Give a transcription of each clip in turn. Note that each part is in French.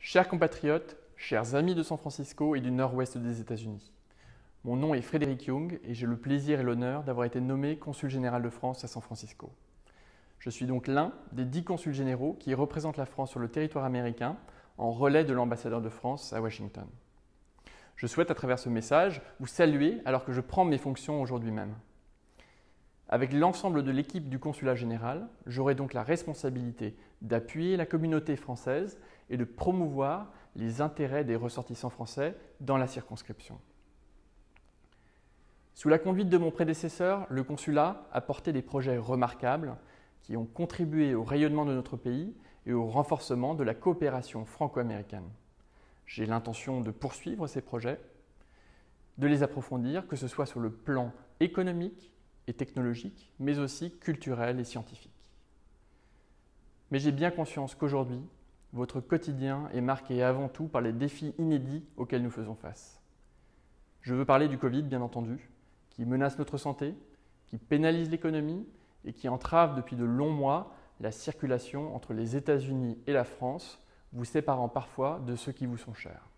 Chers compatriotes, chers amis de San Francisco et du nord-ouest des États-Unis, mon nom est Frédéric Young et j'ai le plaisir et l'honneur d'avoir été nommé consul général de France à San Francisco. Je suis donc l'un des 10 consuls généraux qui représentent la France sur le territoire américain en relais de l'ambassadeur de France à Washington. Je souhaite à travers ce message vous saluer alors que je prends mes fonctions aujourd'hui même. Avec l'ensemble de l'équipe du consulat général, j'aurai donc la responsabilité d'appuyer la communauté française et de promouvoir les intérêts des ressortissants français dans la circonscription. Sous la conduite de mon prédécesseur, le consulat a porté des projets remarquables qui ont contribué au rayonnement de notre pays et au renforcement de la coopération franco-américaine. J'ai l'intention de poursuivre ces projets, de les approfondir, que ce soit sur le plan économique et technologique, mais aussi culturel et scientifique. Mais j'ai bien conscience qu'aujourd'hui, votre quotidien est marqué avant tout par les défis inédits auxquels nous faisons face. Je veux parler du Covid, bien entendu, qui menace notre santé, qui pénalise l'économie et qui entrave depuis de longs mois la circulation entre les États-Unis et la France, vous séparant parfois de ceux qui vous sont chers.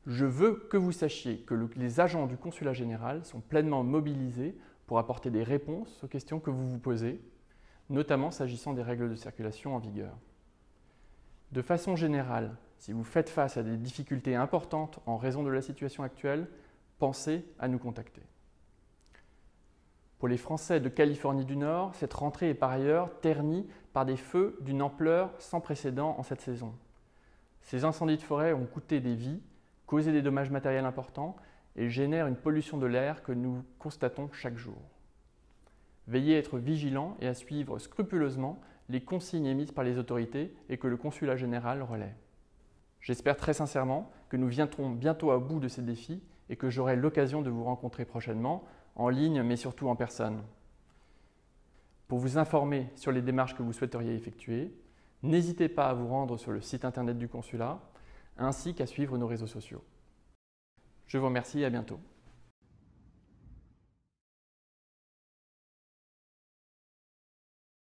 Je veux que vous sachiez que les agents du consulat général sont pleinement mobilisés pour apporter des réponses aux questions que vous vous posez, notamment s'agissant des règles de circulation en vigueur. De façon générale, si vous faites face à des difficultés importantes en raison de la situation actuelle, pensez à nous contacter. Pour les Français de Californie du Nord, cette rentrée est par ailleurs ternie par des feux d'une ampleur sans précédent en cette saison. Ces incendies de forêt ont coûté des vies, causé des dommages matériels importants et génèrent une pollution de l'air que nous constatons chaque jour. Veillez à être vigilants et à suivre scrupuleusement les consignes émises par les autorités et que le consulat général relaie. J'espère très sincèrement que nous viendrons bientôt à bout de ces défis et que j'aurai l'occasion de vous rencontrer prochainement, en ligne mais surtout en personne. Pour vous informer sur les démarches que vous souhaiteriez effectuer, n'hésitez pas à vous rendre sur le site internet du consulat ainsi qu'à suivre nos réseaux sociaux. Je vous remercie et à bientôt.